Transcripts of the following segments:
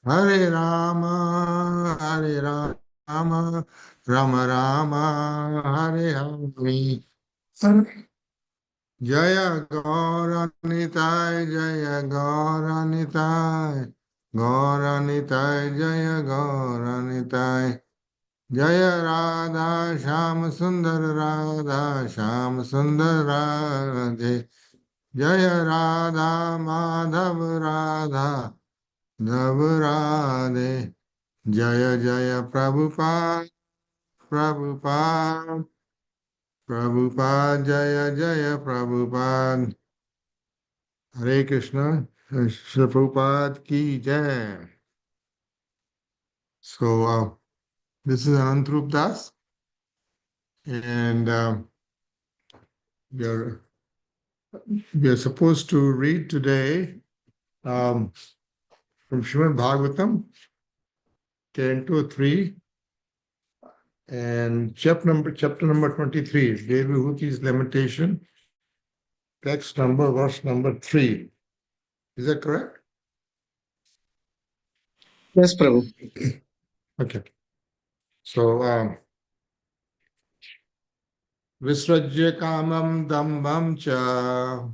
Hare Rama, Hare Rama, Rama Rama, Hare Hare. Jaya Gauranitai, Jaya Gauranitai, Gauranitai, Jaya Gauranitai. Jaya Radha Sham Sundar Radha Sham Sundar Radhe. Jaya Radha Madhav Radha Dhav Jaya Jaya Prabhupada, Prabhupada, Prabhupada, Jaya Jaya Prabhupada. Hare Krishna, Srila Prabhupada ki Jai. So, this is Anantarup Das, and we are we are supposed to read today um, from Srimad Bhagavatam, Canto 3, and chapter number 23, Devihuti's Lamentation, text number, verse number 3. Is that correct? Yes, Prabhu. Okay. So, Visrajya Kamam Dambam Cha.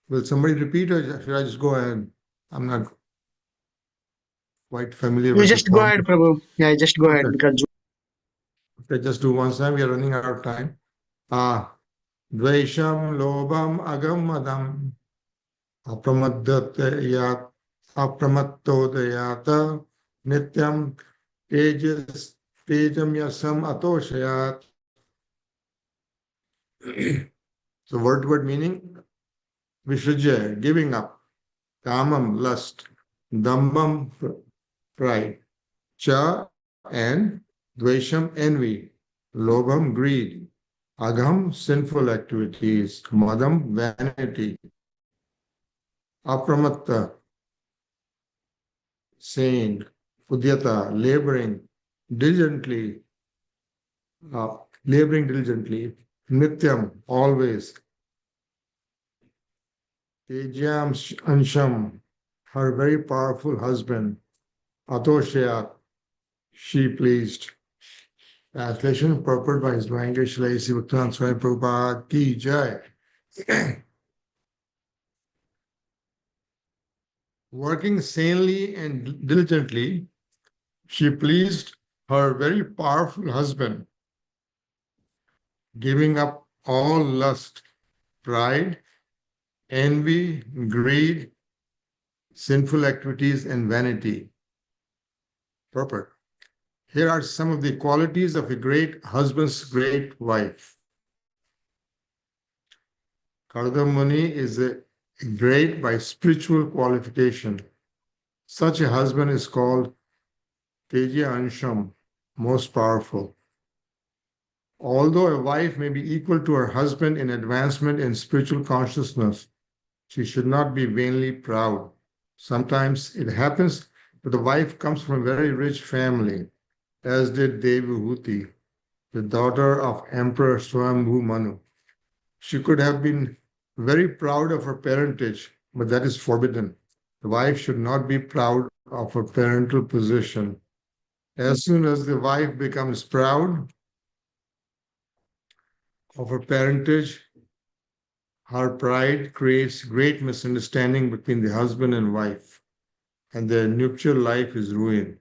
Will somebody repeat or should I just go ahead? I'm not quite familiar You with the just go ahead, format. Prabhu. Yeah, just go ahead Okay. because Okay, just do one time. We are running out of time. Dvaisham Lobam Agam Madam Apramaddatayat Apramattodayata Nityam Tejas Tejam Yasam Atoshayat. So word meaning Vishrajya, giving up, Kamam, lust, Dambam, pride, Cha, and Dvesham, envy, Lobham, greed, Agham, sinful activities, Madam, vanity, Apramatta, saying, Udyata, uh, laboring diligently, Nityam, always, Tejam, Ansham, her very powerful husband, Atoshya, she pleased. Translation purport by His Divine Grace Srila A.C. Bhaktivinoda Swami Prabhupada Ki Jai. Working sanely and diligently, she pleased her very powerful husband, giving up all lust, pride, envy, greed, sinful activities, and vanity. Purport. Here are some of the qualities of a great husband's great wife. Kardamuni is great by spiritual qualification. Such a husband is called Teja Ansham, most powerful. Although a wife may be equal to her husband in advancement in spiritual consciousness, she should not be vainly proud. Sometimes it happens that the wife comes from a very rich family, as did Devahuti, the daughter of Emperor Swambhu Manu. She could have been very proud of her parentage, but that is forbidden. The wife should not be proud of her parental position. As soon as the wife becomes proud of her parentage, her pride creates great misunderstanding between the husband and wife, and their nuptial life is ruined.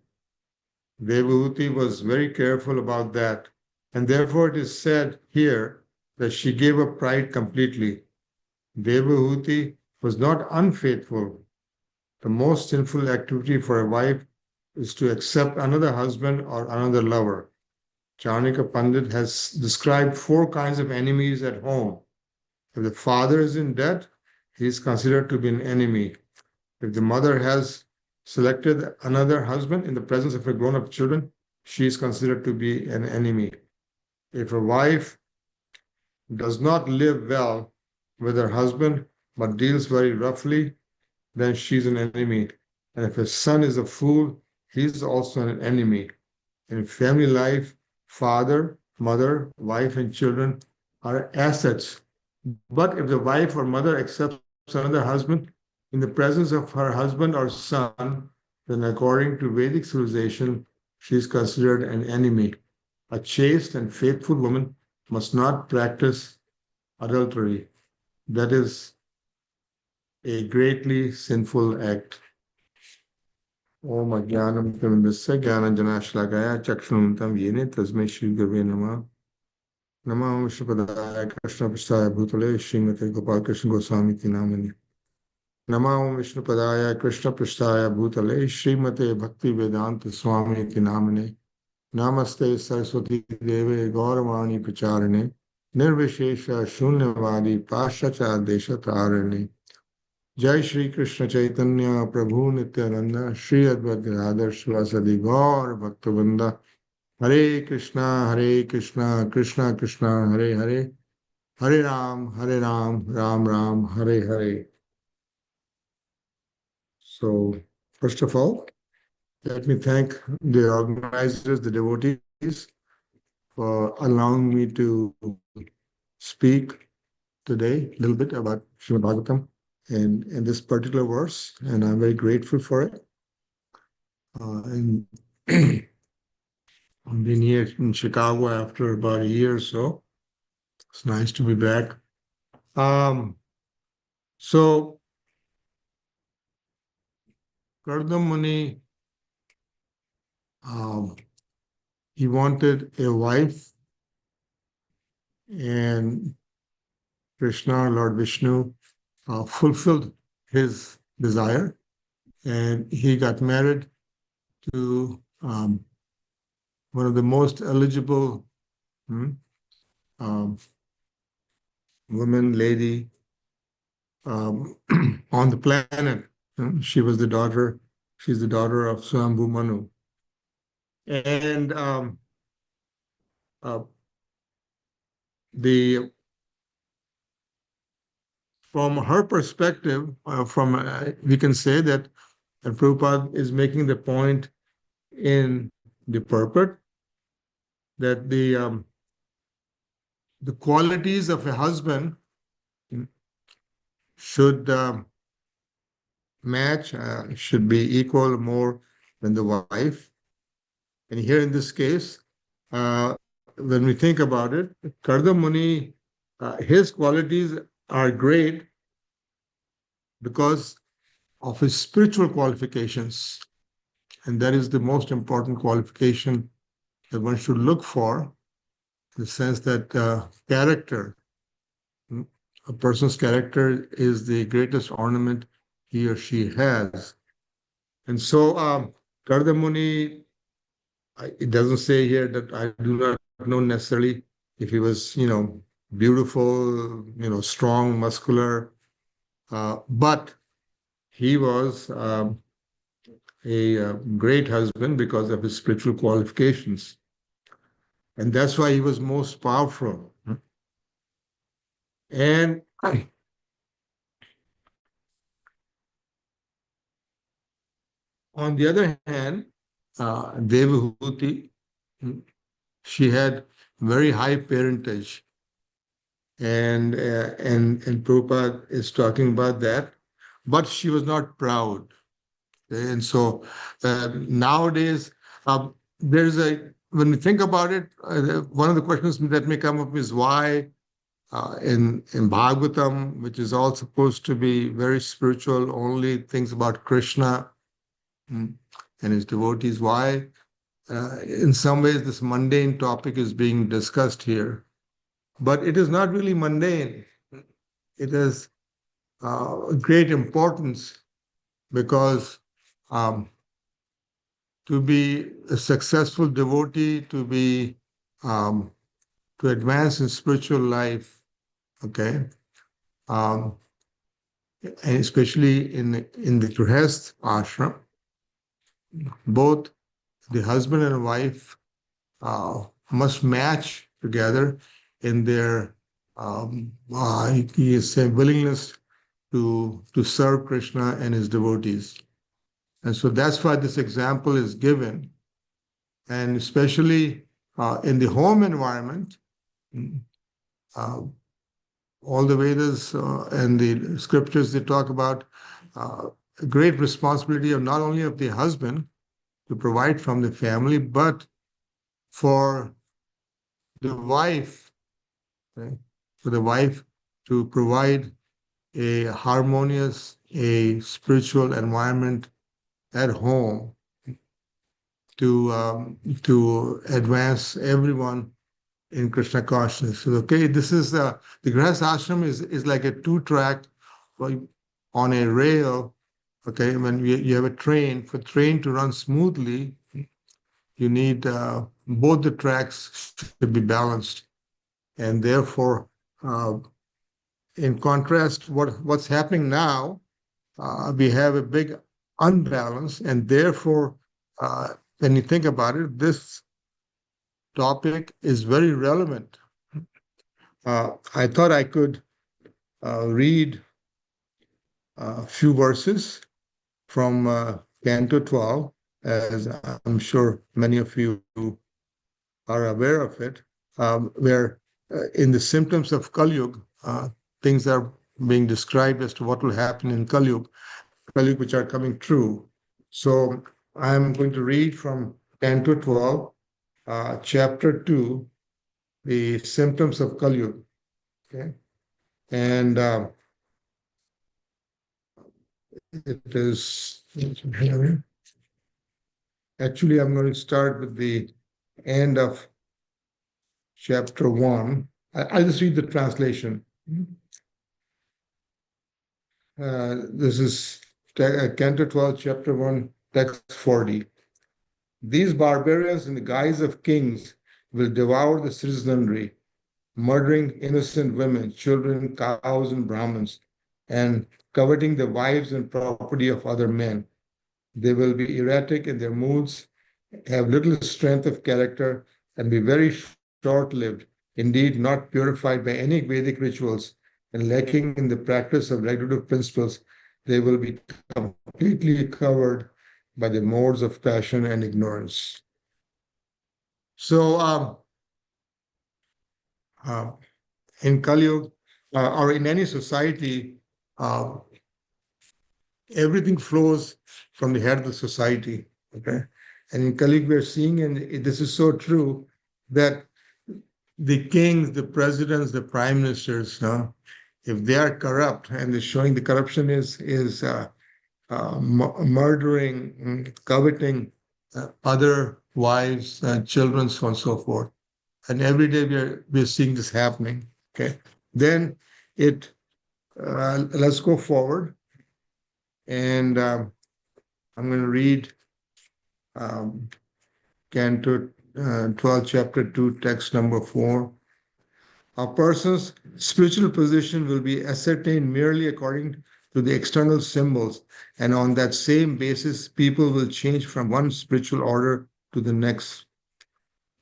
Devahuti was very careful about that, and therefore it is said here that she gave up pride completely. Devahuti was not unfaithful. The most sinful activity for a wife is to accept another husband or another lover. Charnika Pandit has described 4 kinds of enemies at home. If the father is in debt, he is considered to be an enemy. If the mother has selected another husband in the presence of her grown up children, she is considered to be an enemy. If a wife does not live well with her husband but deals very roughly, then she's an enemy. And if a son is a fool, he's also an enemy. In family life, father, mother, wife, and children are assets. But if the wife or mother accepts another husband in the presence of her husband or son, then according to Vedic civilization, she is considered an enemy. A chaste and faithful woman must not practice adultery. That is a greatly sinful act. ओम अज्ञानं तिमिरस्य ज्ञानञ्जनशलाकया चक्षुरुन्मिलितं येन तस्मै श्रीगुरवे नमः नमो विष्णुपदाय कृष्णपृष्ठाय भूतले श्रीमते गोपालकृष्ण गोस्वामी नामिने नमो विष्णुपदाय कृष्णपृष्ठाय भूतले श्रीमते भक्तिवेदांत स्वामी नामिने नमस्ते सरस्वती देवे गौरवाणी प्रचारिणे निर्विशेष शून्यवादी पाश्चात्य देशतारिणे जय श्री कृष्ण चैतन्य प्रभु नित्यानंद श्री अद्वैत गदाधर शिवासादि गौर भक्तवृंद हरे Krishna Krishna Krishna Hare Hare Hare Ram Ram Ram Hare Hare. So first of all, let me thank the organizers, the devotees, for allowing me to speak today a little bit about Srimad Bhagavatam in this particular verse, and I'm very grateful for it. And I've been here in Chicago after about a year or so. It's nice to be back. So Kardam Muni, he wanted a wife, and Krishna, Lord Vishnu, fulfilled his desire, and he got married to one of the most eligible woman, lady on the planet. She was the daughter, she's the daughter of Swambhu Manu. And from her perspective, we can say that Prabhupada is making the point in the purport that the qualities of a husband should match, should be equal more than the wife. And here in this case, when we think about it, Kardam Muni, his qualities are great because of his spiritual qualifications. And that is the most important qualification that one should look for, in the sense that character, a person's character is the greatest ornament he or she has. And so Kardam Muni, it doesn't say here that I do not know necessarily if he was, beautiful, strong, muscular, but he was a great husband because of his spiritual qualifications. And that's why he was most powerful. And on the other hand, Devahuti, she had very high parentage. And Prabhupada is talking about that, but she was not proud. And so nowadays, when we think about it, one of the questions that may come up is why in Bhagavatam, which is all supposed to be very spiritual, only things about Krishna and his devotees, why in some ways this mundane topic is being discussed here. But it is not really mundane. It has great importance because to be a successful devotee, to advance in spiritual life, okay, and especially in the Grihast ashram, both the husband and wife must match together in their willingness to serve Krishna and his devotees. And so that's why this example is given. And especially in the home environment, all the Vedas and the scriptures, they talk about a great responsibility of not only of the husband to provide from the family, but for the wife, right? For the wife to provide a harmonious, a spiritual environment at home to advance everyone in Krishna consciousness. So, okay, this is the Grihast ashram is like a two-track on a rail. Okay, when you have a train, for train to run smoothly, you need both the tracks should be balanced, and therefore, uh, in contrast, what's happening now, we have a big unbalance, and therefore, when you think about it, this topic is very relevant. I thought I could read a few verses from Canto 12, as I'm sure many of you are aware of it, where in the symptoms of Kali Yuga, things are being described as to what will happen in Kali Yuga, which are coming true. So I'm going to read from Canto 12, Chapter 2, the symptoms of Kali Yuga. Okay? And it is actually, I'm going to start with the end of chapter 1. I'll just read the translation. This is Canto 12, chapter 1, text 40. These barbarians, in the guise of kings, will devour the citizenry, murdering innocent women, children, cows, and Brahmins, and coveting the wives and property of other men. They will be erratic in their moods, have little strength of character, and be very short lived, indeed, not purified by any Vedic rituals, and lacking in the practice of regulative principles. They will be completely covered by the modes of passion and ignorance. So, uh, in Kali Yuga, or in any society, uh, everything flows from the head of the society. Okay, and in Kali Yuga, we're seeing, and this is so true, that the kings, the presidents, the prime ministers, if they are corrupt, and they're showing the corruption is murdering, coveting other wives, children, so on and so forth. And every day we're seeing this happening. Okay, then let's go forward, and I'm going to read um, Canto 12, Chapter 2, text number 4. A person's spiritual position will be ascertained merely according to the external symbols, and on that same basis, people will change from one spiritual order to the next.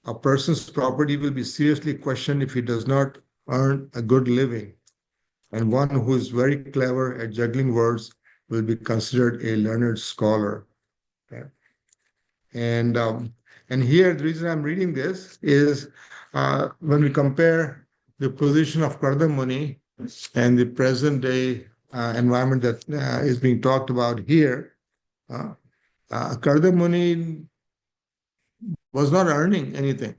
A person's property will be seriously questioned if he does not earn a good living, and one who is very clever at juggling words will be considered a learned scholar. Okay? And here the reason I'm reading this is when we compare the position of Karda Muni and the present day environment that is being talked about here. Karda Muni was not earning anything.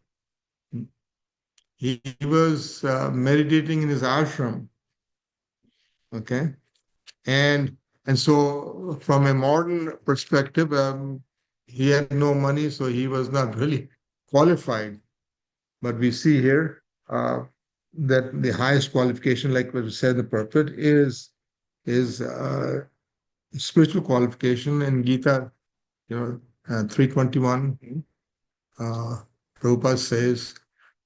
He was meditating in his ashram. Okay, and so from a modern perspective, he had no money, so he was not really qualified. But we see here that the highest qualification, like what we said, the Prophet is spiritual qualification. In Gita, 321, Prabhupada says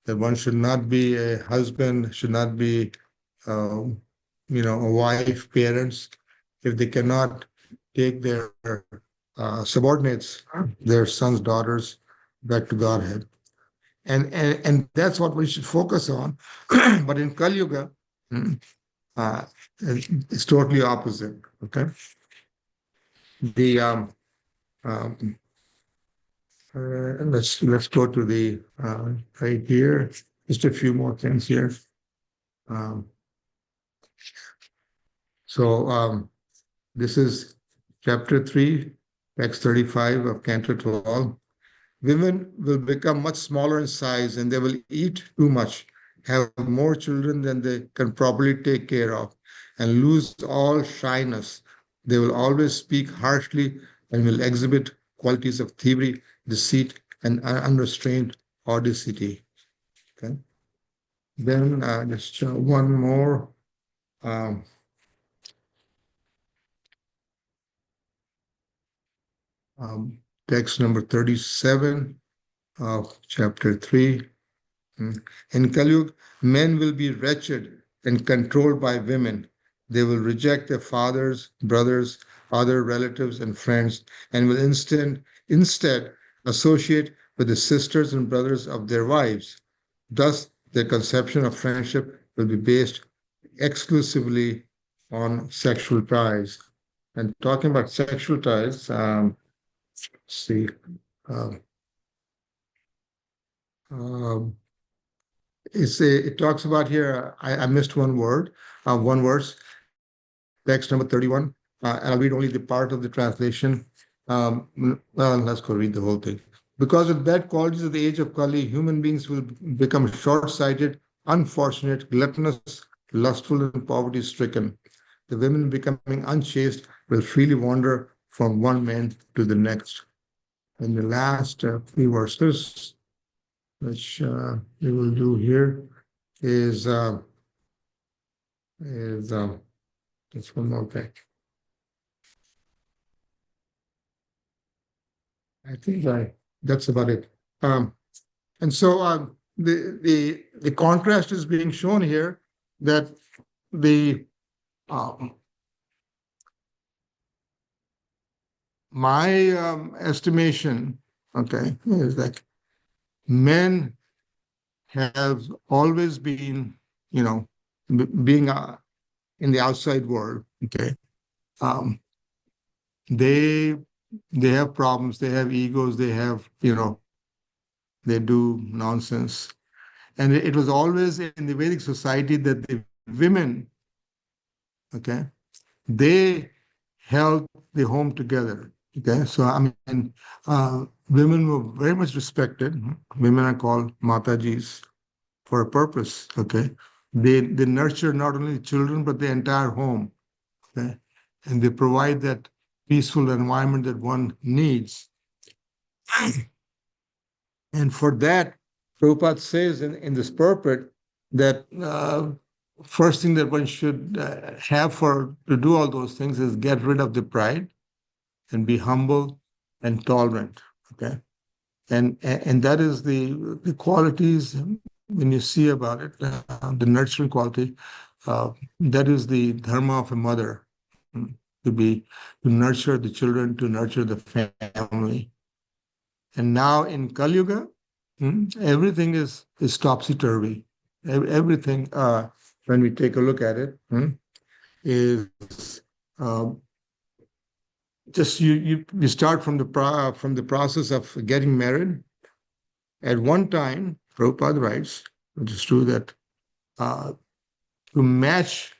that one should not be a husband, should not be, a wife, parents, if they cannot take their subordinates, their sons, daughters, back to Godhead. And that's what we should focus on. But in Kali Yuga, uh, it's totally opposite. Okay, the um, let's go to the right here. Just a few more things here. Um, so this is chapter 3, text 35 of Canto 12. Women will become much smaller in size and they will eat too much, have more children than they can properly take care of, and lose all shyness. They will always speak harshly and will exhibit qualities of thievery, deceit, and unrestrained audacity. Okay. Then just one more. Um, Text number 37 of chapter 3. In Kali men will be wretched and controlled by women. They will reject their fathers, brothers, other relatives, and friends, and will instead associate with the sisters and brothers of their wives. Thus, their conception of friendship will be based exclusively on sexual ties. And talking about sexual ties, see, um, um, it talks about here. I missed one word, one verse, text number 31, and I'll read only the part of the translation. Well, let's go read the whole thing. Because of bad qualities of the age of Kali, human beings will become short-sighted, unfortunate, gluttonous, lustful, and poverty-stricken. The women becoming unchaste will freely wander from one man to the next. And the last three verses, which we will do here, is is just one more thing. I think that's about it. And so the contrast is being shown here that the um, my estimation, okay, is that men have always been, being in the outside world, okay, um, they they have problems, they have egos, they have, they do nonsense. And it was always in the Vedic society that the women, okay, they held the home together. Okay, so I mean, women were very much respected. Women are called Matajis for a purpose. Okay, they nurture not only the children but the entire home. Okay, and they provide that peaceful environment that one needs. And for that, Prabhupada says in this purport that first thing that one should have for to do all those things is get rid of the pride and be humble and tolerant. Okay, and that is the qualities when you see about it, the nurturing quality. That is the dharma of a mother, to be to nurture the children, to nurture the family. And now in Kali Yuga, everything is topsy-turvy. Everything, when we take a look at it, is just you start from the process of getting married. At one time, Prabhupada writes, which is true, that to match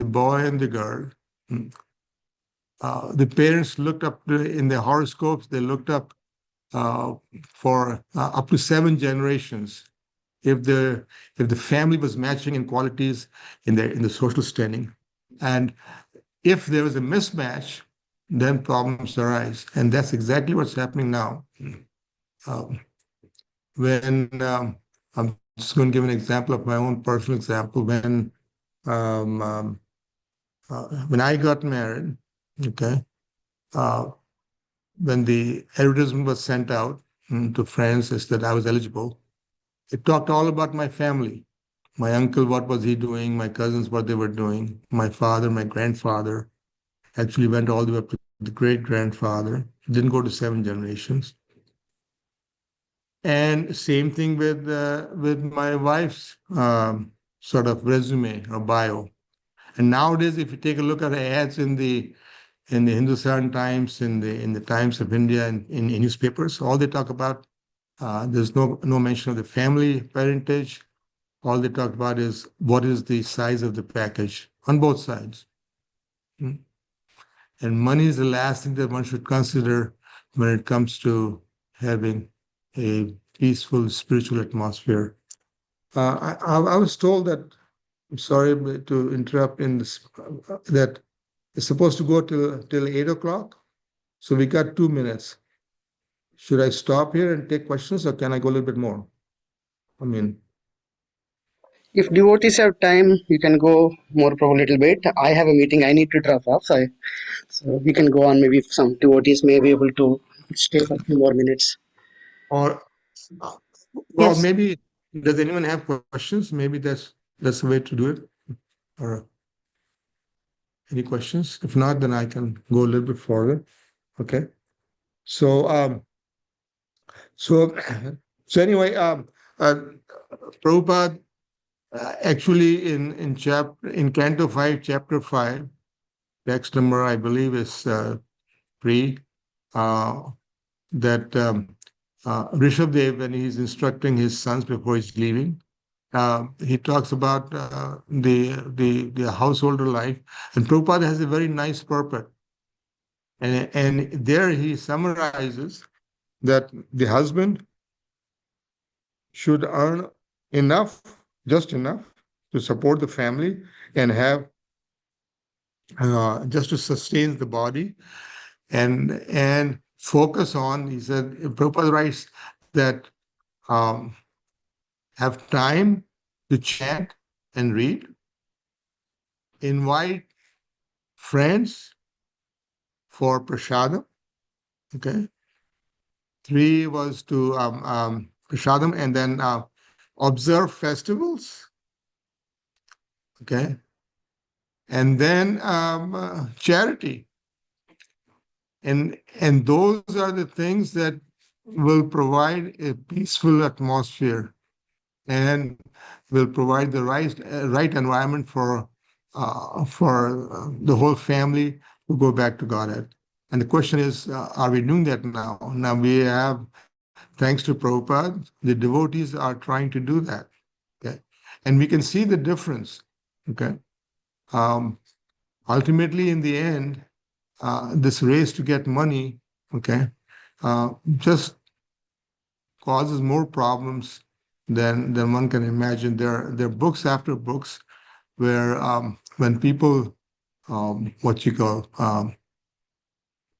the boy and the girl, the parents looked up in their horoscopes. They looked up for up to 7 generations if the family was matching in qualities in the social standing, and if there was a mismatch, then problems arise, and that's exactly what's happening now. Um, when I'm just going to give an example of my own personal example. Um, um, when I got married, okay, uh, when the advertisement was sent out to friends is that I was eligible, it talked all about my family. My uncle, what was he doing? My cousins, what they were doing. My father, my grandfather, actually went all the way up to the great grandfather. Didn't go to 7 generations. And same thing with my wife's sort of resume or bio. And nowadays, if you take a look at the ads in the Hindustan Times, in the Times of India, and in newspapers, all they talk about, there's no mention of the family parentage. All they talk about is what is the size of the package on both sides. And money is the last thing that one should consider when it comes to having a peaceful spiritual atmosphere. I was told that, I'm sorry to interrupt in this, that it's supposed to go till 8 o'clock. So we got 2 minutes. Should I stop here and take questions, or can I go a little bit more? I mean, If devotees have time, you can go more probably a little bit. I have a meeting. I need to drop off. So we can go on. Maybe if some devotees may be able to stay for a few more minutes. or uh, well, Yes. maybe does anyone have questions? Maybe that's the way to do it. Or any questions? If not, then I can go a little bit further. Okay. So so so anyway, Prabhupada actually in Canto 5, Chapter 5, text number I believe is 3, uh, that Rishabdev, when he's instructing his sons before he's leaving, he talks about the householder life, and Prabhupada has a very nice purport, and there he summarizes that the husband should earn enough, just enough, to support the family and have just to sustain the body, and focus on. He said, Prabhupada writes that um, have time to chant and read, invite friends for prasadam. Okay. 3 was to prasadam, and then observe festivals. Okay. And then charity. And those are the things that will provide a peaceful atmosphere and will provide the right environment for the whole family to go back to Godhead. And the question is, are we doing that now? Now we have, thanks to Prabhupada, the devotees are trying to do that. Okay, and we can see the difference. Okay, ultimately, in the end, this race to get money, okay, just causes more problems than one can imagine. There are books after books where when people what you call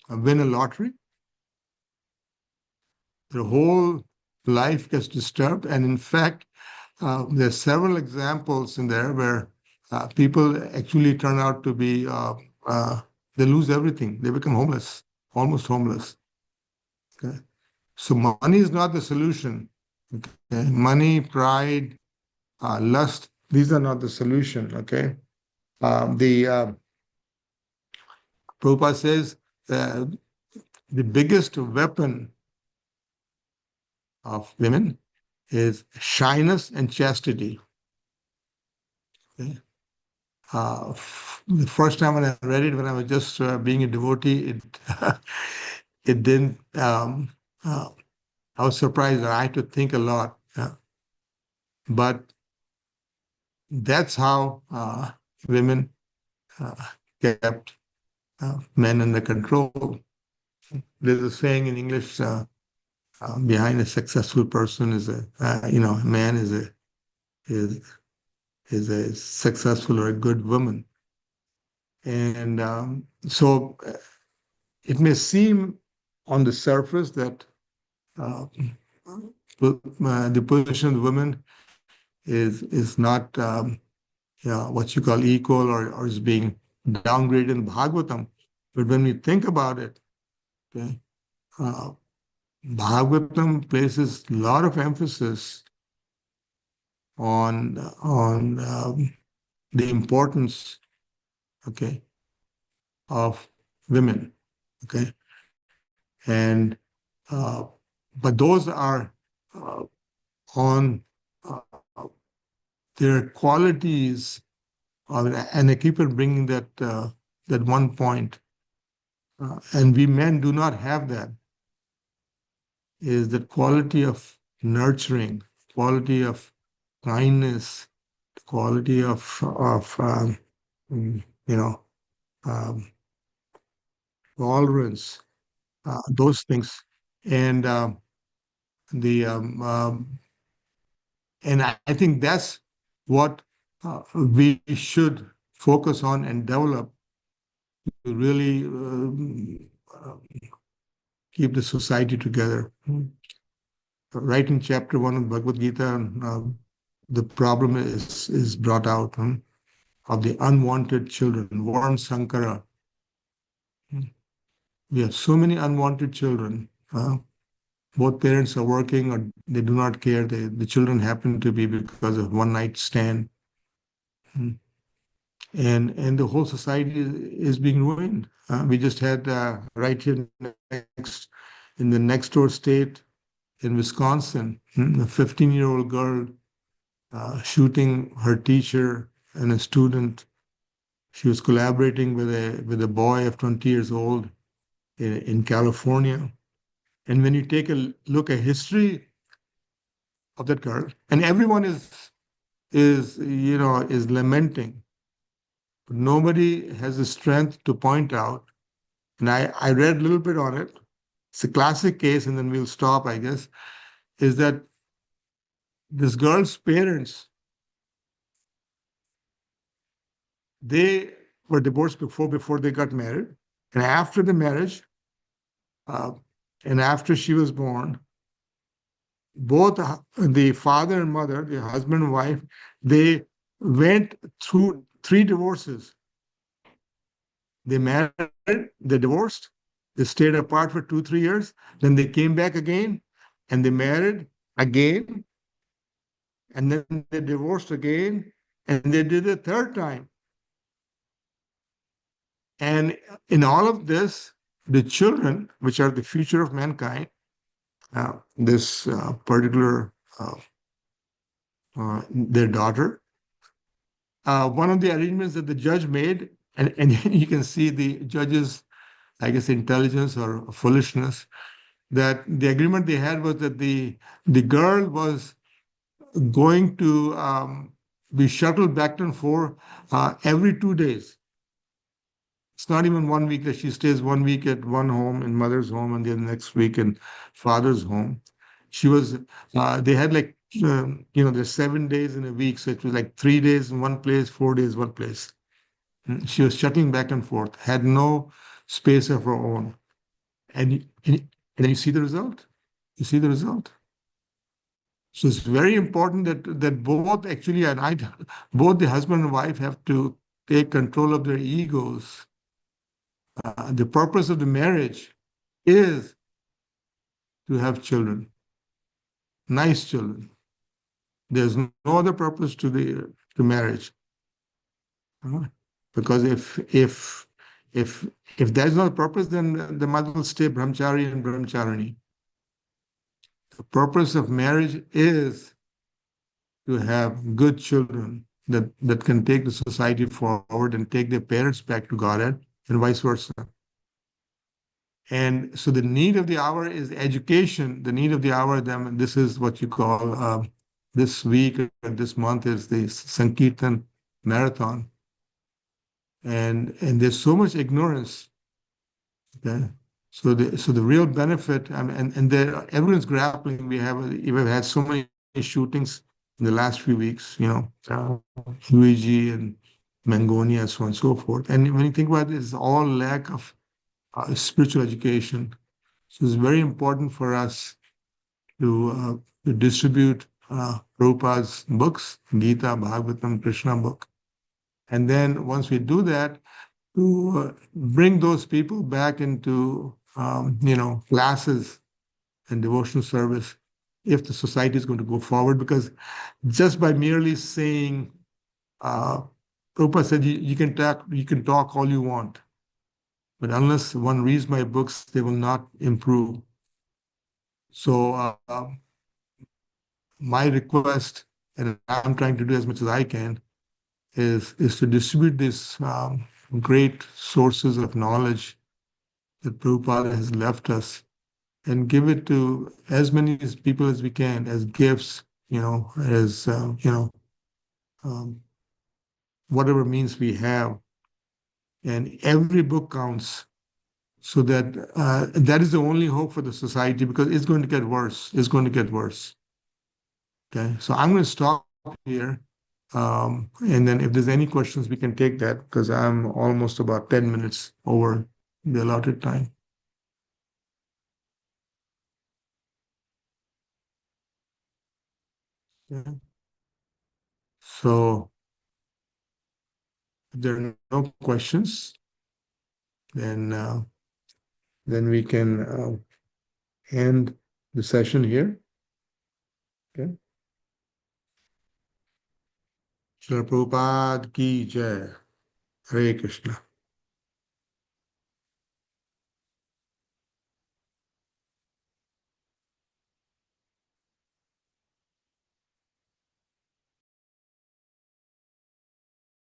win a lottery, their whole life gets disturbed. And in fact, there's several examples in there where people actually turn out to be they lose everything. They become homeless, almost homeless. Okay? So money is not the solution. Okay? Money, pride, lust, these are not the solution. Okay. The Prabhupada says the biggest weapon of women is shyness and chastity. Okay? The first time when I read it, when I was just being a devotee, it didn't. I was surprised. I had to think a lot, but that's how women uh, kept men under control. There's a saying in English: behind a successful person is a man is is a successful or a good woman. And so it may seem on the surface that uh, the position of women is not what you call equal, or is being downgraded in Bhagavatam. But when we think about it, okay, uh, Bhagavatam places a lot of emphasis on the importance, okay, of women, okay, and but those are uh, on uh, their qualities, and I keep on bringing that one point, and we men do not have that. Is the quality of nurturing, quality of kindness, quality of you know um, tolerance, those things. And the and I think that's what we should focus on and develop to really keep the society together. Right in chapter 1 of Bhagavad Gita, the problem is brought out of the unwanted children, Varun Sankara. We have so many unwanted children. Both parents are working or they do not care. The children happen to be because of one night stand. And the whole society is being ruined. We just had right here next in the next door state in Wisconsin, a 15-year-old girl shooting her teacher and a student. She was collaborating with a boy of 20 years old in California. And when you take a look at history of that girl, and everyone is lamenting, but nobody has the strength to point out. And I read a little bit on it. It's a classic case, and then we'll stop, I guess, is that this girl's parents, they were divorced before they got married. And after the marriage, uh, and after she was born, both the father and mother, the husband and wife, they went through 3 divorces. They married, they divorced, they stayed apart for 2, 3 years, then they came back again and they married again, and then they divorced again, and they did it a third time. And in all of this, the children, which are the future of mankind, this particular, their daughter, one of the arrangements that the judge made, and you can see the judge's, I guess, intelligence or foolishness, that the agreement they had was that the girl was going to be shuttled back and forth every 2 days. It's not even 1 week that she stays 1 week at one home in mother's home and then the next week in father's home. She was, they had like, there's 7 days in a week. So it was like 3 days in one place, 4 days, one place. She was shuttling back and forth, had no space of her own. And then you see the result. You see the result. So it's very important that both actually, both the husband and wife have to take control of their egos. The purpose of the marriage is to have children, nice children. There's no other purpose to marriage. Because if there's no purpose, then the mother will stay brahmachari and brahmacharini. The purpose of marriage is to have good children that can take the society forward and take their parents back to Godhead and vice versa. And so the need of the hour is education. The need of the hour, then this is what you call this week or this month is the Sankirtan Marathon. And there's so much ignorance. Okay? So the real benefit, and there everyone's grappling. We've had so many shootings in the last few weeks, UAG and Mangonia, so on and so forth. And when you think about it, it's all lack of spiritual education. So it's very important for us to distribute Prabhupada's books, Gita, Bhagavatam, Krishna book. And then once we do that, to bring those people back into, classes and devotional service if the society is going to go forward. Because just by merely saying, Prabhupada said, you can talk all you want, but unless one reads my books, they will not improve. So my request, and I'm trying to do as much as I can, is to distribute these great sources of knowledge that Prabhupada has left us and give it to as many people as we can as gifts, as, whatever means we have. And every book counts. so that that is the only hope for the society, because it's going to get worse. It's going to get worse. Okay, so I'm going to stop here. And then if there's any questions, we can take that, because I'm almost about 10 minutes over the allotted time. Yeah. So if there are no questions, then we can end the session here. Okay. Srila Prabhupada ki jai. Hare Krishna.